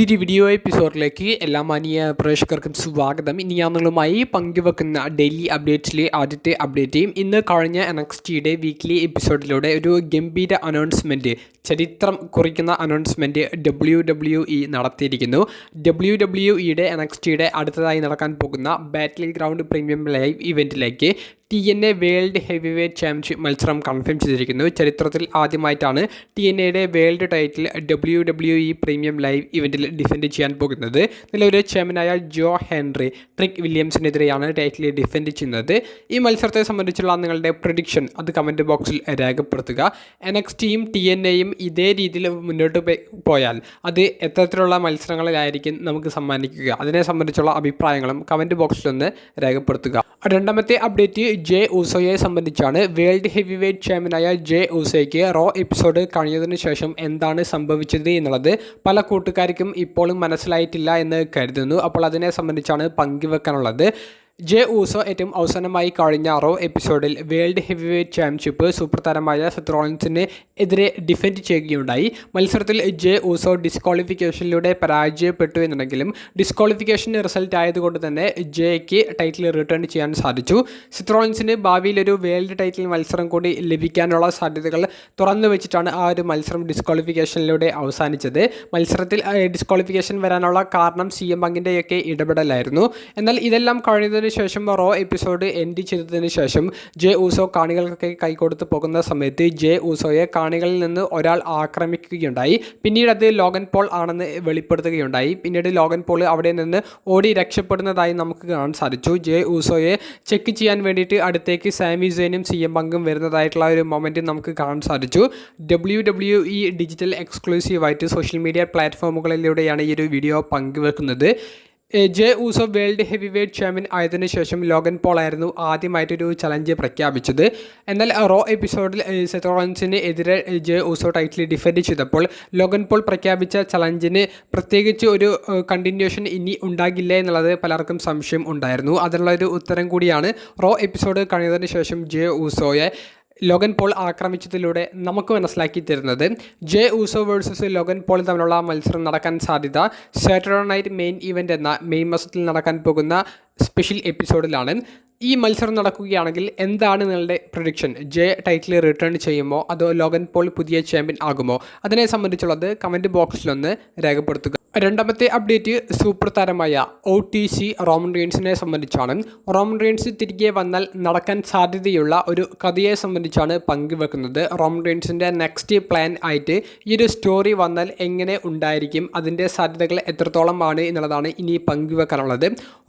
പുതിയൊരു വീഡിയോ എപ്പിസോഡിലേക്ക് എല്ലാ മാന്യ പ്രേക്ഷകർക്കും സ്വാഗതം. ഇനി ഞാൻ നിങ്ങളുമായി പങ്കുവെക്കുന്ന ഡെയിലി അപ്ഡേറ്റ്സിലെ ആദ്യത്തെ അപ്ഡേറ്റ് ഇന്ന് കഴിഞ്ഞ NXTയുടെ വീക്ക്ലി എപ്പിസോഡിലൂടെ ഒരു ഗംഭീര അനൗൺസ്മെൻറ്റ്, ചരിത്രം കുറിക്കുന്ന അനൗൺസ്മെൻറ്റ് WWE നടത്തിയിരിക്കുന്നു. WWEയുടെ NXTയുടെ അടുത്തതായി നടക്കാൻ പോകുന്ന ബാറ്റിൽ ഗ്രൗണ്ട് പ്രീമിയം ലൈവ് ഇവൻറ്റിലേക്ക് TNA world heavyweight championship മത്സരം കൺഫേം ചെയ്തിരിക്കുന്നു. ചരിത്രത്തിൽ ആദ്യമായിട്ടാണ് TNAയുടെ world title WWE premium live ഇവൻറ്റിൽ ഡിഫെൻഡ് ചെയ്യാൻ പോകുന്നത്. നിലവിലെ ചാമ്പ്യനായ ജോ ഹെൻറി ട്രിക് വില്യംസിനെതിരെയാണ് ടൈറ്റിൽ ഡിഫെൻഡ് ചെയ്യുന്നത്. ഈ മത്സരത്തെ സംബന്ധിച്ചുള്ള നിങ്ങളുടെ പ്രഡിക്ഷൻ അത് കമൻറ്റ് ബോക്സിൽ രേഖപ്പെടുത്തുക. NXTയും TNAയും ഇതേ രീതിയിൽ മുന്നോട്ട് പോയാൽ അത് എത്തരത്തിലുള്ള മത്സരങ്ങളിലായിരിക്കും നമുക്ക് സമ്മാനിക്കുക, അതിനെ സംബന്ധിച്ചുള്ള അഭിപ്രായങ്ങളും കമൻറ്റ് ബോക്സിലൊന്ന് രേഖപ്പെടുത്തുക. രണ്ടാമത്തെ അപ്ഡേറ്റ് ജെ ഊസോയെ സംബന്ധിച്ചാണ്. വേൾഡ് ഹെവി വെയ്റ്റ് ചാമ്പ്യനായ ജെ ഊസോയ്ക്ക് റോ എപ്പിസോഡ് കഴിഞ്ഞതിന് ശേഷം എന്താണ് സംഭവിച്ചത് എന്നുള്ളത് പല കൂട്ടുകാർക്കും ഇപ്പോഴും മനസ്സിലായിട്ടില്ല എന്ന് കരുതുന്നു. അപ്പോൾ അതിനെ സംബന്ധിച്ചാണ് പങ്കുവെക്കാനുള്ളത്. ജെ ഊസോ ഏറ്റവും അവസാനമായി കഴിഞ്ഞ റോ എപ്പിസോഡിൽ world heavyweight championship super താരമായ സെത്ത് റോളിൻസിന് എതിരെ ഡിഫെൻഡ് ചെയ്യുകയുണ്ടായി. മത്സരത്തിൽ ജെ ഊസോ ഡിസ്ക്വാളിഫിക്കേഷനിലൂടെ പരാജയപ്പെട്ടു എന്നുണ്ടെങ്കിലും ഡിസ്ക്വാളിഫിക്കേഷൻ റിസൾട്ട് ആയതുകൊണ്ട് തന്നെ ജെയ്ക്ക് ടൈറ്റിൽ റിട്ടേൺ ചെയ്യാൻ സാധിച്ചു. സെത്ത് റോളിൻസിന് ഭാവിയിൽ ഒരു വേൾഡ് ടൈറ്റിൽ മത്സരം കൂടി ലഭിക്കാനുള്ള സാധ്യതകൾ തുറന്നു വെച്ചിട്ടാണ് ആ ഒരു മത്സരം ഡിസ്ക്വാളിഫിക്കേഷനിലൂടെ അവസാനിച്ചത്. മത്സരത്തിൽ ഡിസ്ക്വാളിഫിക്കേഷൻ വരാനുള്ള കാരണം CM പങ്കിൻ്റെയൊക്കെ ഇടപെടലായിരുന്നു. എന്നാൽ ഇതെല്ലാം കഴിഞ്ഞതിന് ശേഷം റോ എപ്പിസോഡ് എൻഡ് ചെയ്തതിന് ശേഷം ജെ ഊസോ കാണികൾക്കൊക്കെ കൈകൊടുത്ത് പോകുന്ന സമയത്ത് ജെ ഊസോയെ കാണികളിൽ നിന്ന് ഒരാൾ ആക്രമിക്കുകയുണ്ടായി. പിന്നീട് അത് ലോഗൻ പോൾ ആണെന്ന് വെളിപ്പെടുത്തുകയുണ്ടായി. പിന്നീട് ലോഗൻ പോൾ അവിടെ നിന്ന് ഓടി രക്ഷപ്പെടുന്നതായി നമുക്ക് കാണാൻ സാധിച്ചു. ജെ ഊസോയെ ചെക്ക് ചെയ്യാൻ വേണ്ടിയിട്ട് അടുത്തേക്ക് സാമി സെയിനും CM പങ്കും വരുന്നതായിട്ടുള്ള ഒരു മൊമെൻറ്റ് നമുക്ക് കാണാൻ സാധിച്ചു. WWE ഡിജിറ്റൽ എക്സ്ക്ലൂസീവായിട്ട് സോഷ്യൽ മീഡിയ പ്ലാറ്റ്ഫോമുകളിലൂടെയാണ് ഈ ഒരു വീഡിയോ പങ്കുവെക്കുന്നത്. Jey Uso world heavyweight champion ആയതിനു ശേഷം ലോഗൻ പോൾ ആയിരുന്നു ആദ്യമായിട്ടൊരു ചലഞ്ച് പ്രഖ്യാപിച്ചത്. എന്നാൽ റോ എപ്പിസോഡിൽ സെത്ത് റോളിൻസിന് എതിരെ ജെ ഊസോ ടൈറ്റിൽ ഡിഫെൻഡ് ചെയ്തപ്പോൾ ലോഗൻ പോൾ പ്രഖ്യാപിച്ച ചലഞ്ചിന് പ്രത്യേകിച്ച് ഒരു കണ്ടിന്യൂഷൻ ഇനി ഉണ്ടാകില്ല എന്നുള്ളത് പലർക്കും സംശയം ഉണ്ടായിരുന്നു. അതിനുള്ള ഒരു ഉത്തരം കൂടിയാണ് റോ എപ്പിസോഡ് കഴിഞ്ഞതിന് ശേഷം ജെ ഊസോയെ ലോഗൻ പോൾ ആക്രമിച്ചതിലൂടെ നമുക്ക് മനസ്സിലാക്കി തരുന്നത്. Jey Uso versus Logan Paul തമ്മിലുള്ള മത്സരം നടക്കാൻ സാധ്യത സാറ്റർഡേ നൈറ്റ് മെയിൻ ഇവൻ്റ് എന്ന മെയ് മാസത്തിൽ നടക്കാൻ പോകുന്ന സ്പെഷ്യൽ എപ്പിസോഡിലാണ്. ഈ മത്സരം നടക്കുകയാണെങ്കിൽ എന്താണ് നിങ്ങളുടെ പ്രഡിക്ഷൻ? ജെ ടൈറ്റിൽ റിട്ടേൺ ചെയ്യുമോ അതോ ലോഗൻ പോൾ പുതിയ ചാമ്പ്യൻ ആകുമോ? അതിനെ സംബന്ധിച്ചുള്ളത് കമൻറ്റ് ബോക്സിലൊന്ന് രേഖപ്പെടുത്തുക. രണ്ടാമത്തെ അപ്ഡേറ്റ് സൂപ്പർ താരമായ OTC റോമൻ റീൻസിനെ സംബന്ധിച്ചാണ്. റോമൻ റീൻസ് തിരികെ വന്നാൽ നടക്കാൻ സാധ്യതയുള്ള ഒരു കഥയെ സംബന്ധിച്ചാണ് പങ്കുവെക്കുന്നത്. റോമൻ റീൻസിൻ്റെ നെക്സ്റ്റ് പ്ലാൻ ആയിട്ട് ഈ ഒരു സ്റ്റോറി വന്നാൽ എങ്ങനെ ഉണ്ടായിരിക്കും, അതിൻ്റെ സാധ്യതകൾ എത്രത്തോളമാണ് എന്നുള്ളതാണ് ഇനി പങ്കുവെക്കാനുള്ളത്.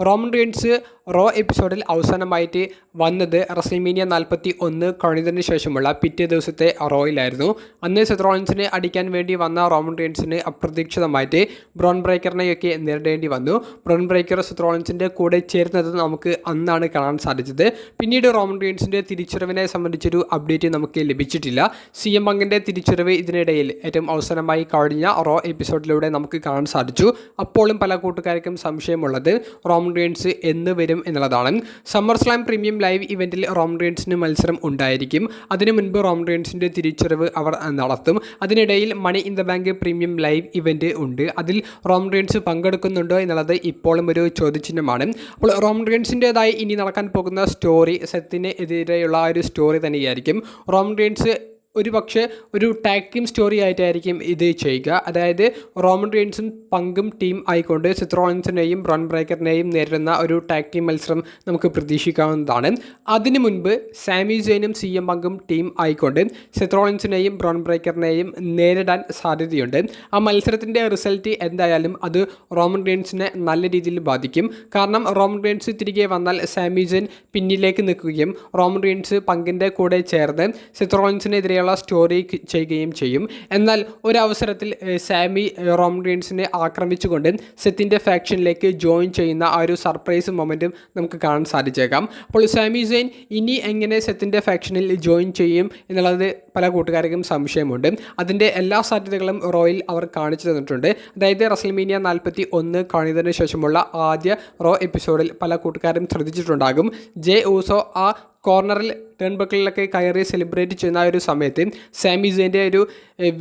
റോമൻ റീൻസ് റോ എപ്പിസോഡിൽ അവസാനമായിട്ട് വന്നത് റസൽമേനിയ 41 കഴിഞ്ഞതിന് ശേഷമുള്ള പിറ്റേ ദിവസത്തെ റോയിലായിരുന്നു. അന്ന് സെത്ത് റോളിൻസിനെ അടിക്കാൻ വേണ്ടി വന്ന റോമൻ റീൻസിന് അപ്രതീക്ഷിതമായിട്ട് ബ്രോൺ ബ്രേക്കറിനെയൊക്കെ നേരിടേണ്ടി വന്നു. ബ്രോൺ ബ്രേക്കർ സെത്ത് റോളിൻസിൻ്റെ കൂടെ ചേർന്നത് നമുക്ക് അന്നാണ് കാണാൻ സാധിച്ചത്. പിന്നീട് റോമൻ റീൻസിൻ്റെ തിരിച്ചുവരവിനെ സംബന്ധിച്ചൊരു അപ്ഡേറ്റ് നമുക്ക് ലഭിച്ചിട്ടില്ല. CM പങ്കിൻ്റെ തിരിച്ചുവരവ് ഇതിനിടയിൽ ഏറ്റവും അവസാനമായി കഴിഞ്ഞ റോ എപ്പിസോഡിലൂടെ നമുക്ക് കാണാൻ സാധിച്ചു. അപ്പോഴും പല കൂട്ടുകാർക്കും സംശയമുള്ളത് റോമൻ റീൻസ് എന്ന് വരും എന്നുള്ളതാണ്. സമ്മർ സ്ലാം പ്രീമിയം ലൈവ് ഇവൻറ്റിൽ റോമൻ റീൻസിന് മത്സരം ഉണ്ടായിരിക്കും. അതിനു മുൻപ് റോമൻ റീൻസിൻ്റെ തിരിച്ചുവരവ് അവർ നടത്തും. അതിനിടയിൽ money in the bank premium live event ഉണ്ട്. അതിൽ റോമൻ റീൻസ് പങ്കെടുക്കുന്നുണ്ടോ എന്നുള്ളത് ഇപ്പോഴും ഒരു ചോദ്യചിഹ്നമാണ്. അപ്പോൾ റോമൻ റീൻസിൻ്റെതായി ഇനി നടക്കാൻ പോകുന്ന സ്റ്റോറി സെത്തിന് എതിരെയുള്ള ഒരു സ്റ്റോറി തന്നെയായിരിക്കും. റോമൻ റീൻസ് ഒരു പക്ഷേ ഒരു ടാഗ് ടീം സ്റ്റോറി ആയിട്ടായിരിക്കും ഇത് ചെയ്യുക. അതായത് റോമൻ റീൻസും പങ്കും ടീം ആയിക്കൊണ്ട് സെത്ത് റോളിൻസിനെയും ബ്രോൺ ബ്രേക്കറിനെയും നേരിടുന്ന ഒരു ടാഗ് ടീം മത്സരം നമുക്ക് പ്രതീക്ഷിക്കാവുന്നതാണ്. അതിനു മുൻപ് സാമി സെയിനും CM പങ്കും ടീം ആയിക്കൊണ്ട് സെത്ത് റോളിൻസിനെയും ബ്രോൺ ബ്രേക്കറിനെയും നേരിടാൻ സാധ്യതയുണ്ട്. ആ മത്സരത്തിൻ്റെ റിസൾട്ട് എന്തായാലും അത് റോമൻ റീൻസിനെ നല്ല രീതിയിൽ ബാധിക്കും. കാരണം റോമൻ റീൻസ് തിരികെ വന്നാൽ സാമി സെയിൻ പിന്നിലേക്ക് നിൽക്കുകയും റോമൻ റീൻസ് പങ്കിൻ്റെ കൂടെ ചേർന്ന് സെത്ത് റോളിൻസിനെതിരെ സ്റ്റോറി ചെയ്യുകയും ചെയ്യും. എന്നാൽ ഒരവസരത്തിൽ സാമി റോമൻ റീൻസിനെ ആക്രമിച്ചുകൊണ്ട് സെത്തിൻ്റെ ഫാക്ഷനിലേക്ക് ജോയിൻ ചെയ്യുന്ന ആ ഒരു സർപ്രൈസ് മൊമെൻറ്റും നമുക്ക് കാണാൻ സാധിച്ചേക്കാം. അപ്പോൾ സാമി സെയിൻ ഇനി എങ്ങനെ സെത്തിൻ്റെ ഫാക്ഷനിൽ ജോയിൻ ചെയ്യും എന്നുള്ളത് പല കൂട്ടുകാർക്കും സംശയമുണ്ട്. അതിൻ്റെ എല്ലാ സാധ്യതകളും റോയിൽ അവർ കാണിച്ചു തന്നിട്ടുണ്ട്. അതായത് റസൽമേനിയ 41 കഴിഞ്ഞതിന് ശേഷമുള്ള ആദ്യ റോ എപ്പിസോഡിൽ പല കൂട്ടുകാരും ശ്രദ്ധിച്ചിട്ടുണ്ടാകും. ജെ ഊസോ ആ കോർണറിൽ ടേൺ ബക്കിളിലൊക്കെ കയറി സെലിബ്രേറ്റ് ചെയ്യുന്ന ആ ഒരു സമയത്ത് സാമി സെയിൻ്റെ ഒരു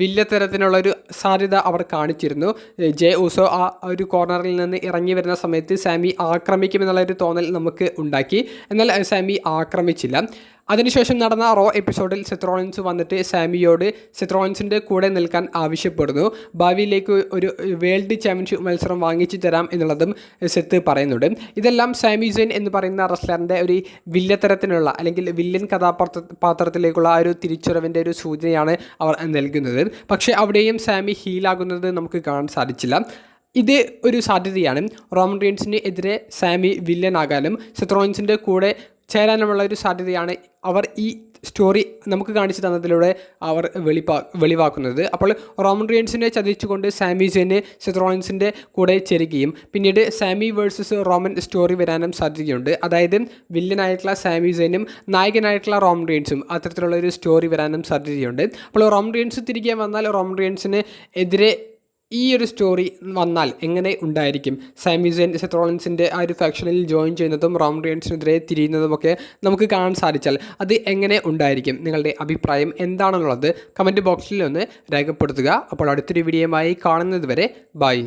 വില്ലത്തരത്തിനുള്ള ഒരു സാധ്യത അവർ കാണിച്ചിരുന്നു. ജെ ഊസോ ആ ഒരു കോർണറിൽ നിന്ന് ഇറങ്ങി വരുന്ന സമയത്ത് സാമി ആക്രമിക്കുമെന്നുള്ളൊരു തോന്നൽ നമുക്ക് ഉണ്ടാക്കി. എന്നാൽ സാമി ആക്രമിച്ചില്ല. അതിനുശേഷം നടന്ന റോ എപ്പിസോഡിൽ സെത്ത് റോളിൻസ് വന്നിട്ട് സാമിയോട് സെത്ത് റോളിൻസിൻ്റെ കൂടെ നിൽക്കാൻ ആവശ്യപ്പെടുന്നു. ഭാവിയിലേക്ക് ഒരു വേൾഡ് ചാമ്പ്യൻഷിപ്പ് മത്സരം വാങ്ങിച്ചു തരാം എന്നുള്ളതും സെത്ത് പറയുന്നുണ്ട്. ഇതെല്ലാം സാമി സെയിൻ എന്ന് പറയുന്ന റെസ്ലറിൻ്റെ ഒരു വില്ലത്തരത്തിനുള്ള അല്ലെങ്കിൽ വില്ലൻ കഥാപാത്രത്തിലേക്കുള്ള ആ ഒരു തിരിച്ചുവരവിൻ്റെ ഒരു സൂചനയാണ് അവർ നൽകുന്നത്. പക്ഷേ അവിടെയും സാമി ഹീലാകുന്നത് നമുക്ക് കാണാൻ സാധിച്ചില്ല. ഇത് ഒരു സാധ്യതയാണ്. റോമൻ റീൻസിന് എതിരെ സാമി വില്ലനാകാനും സെത്ത് റോളിൻസിൻ്റെ കൂടെ ചേരാനുമുള്ള ഒരു സാധ്യതയാണ് അവർ ഈ സ്റ്റോറി നമുക്ക് കാണിച്ചു തന്നതിലൂടെ അവർ വെളിവാക്കുന്നത്. അപ്പോൾ റോമൻ റീൻസിനെ ചതിച്ചുകൊണ്ട് സാമി സെയിന് സെത്ത് റോളിൻസിൻ്റെ കൂടെ ചേരുകയും പിന്നീട് സാമി വേഴ്സസ് റോമൻ സ്റ്റോറി വരാനും സാധ്യതയുണ്ട്. അതായത് വില്ലനായിട്ടുള്ള സാമി സെയിനും നായകനായിട്ടുള്ള റോമൻ റീൻസും അത്തരത്തിലുള്ള ഒരു സ്റ്റോറി വരാനും സാധ്യതയുണ്ട്. അപ്പോൾ റോമൻ റീൻസ് തിരികെ വന്നാൽ റോമൻ റീൻസിന് എതിരെ ഈ ഒരു സ്റ്റോറി വന്നാൽ എങ്ങനെ ഉണ്ടായിരിക്കും? സാമി സെയിൻ സെത്ത് റോളിൻസിൻ്റെ ആ ഒരു ഫാക്ഷനിൽ ജോയിൻ ചെയ്യുന്നതും റോമൻ റീൻസിനെതിരെ തിരിയുന്നതുമൊക്കെ നമുക്ക് കാണാൻ സാധിച്ചാൽ അത് എങ്ങനെ ഉണ്ടായിരിക്കും? നിങ്ങളുടെ അഭിപ്രായം എന്താണെന്നുള്ളത് കമൻറ്റ് ബോക്സിൽ ഒന്ന് രേഖപ്പെടുത്തുക. അപ്പോൾ അടുത്തൊരു വീഡിയോയുമായി കാണുന്നത് വരെ ബൈ.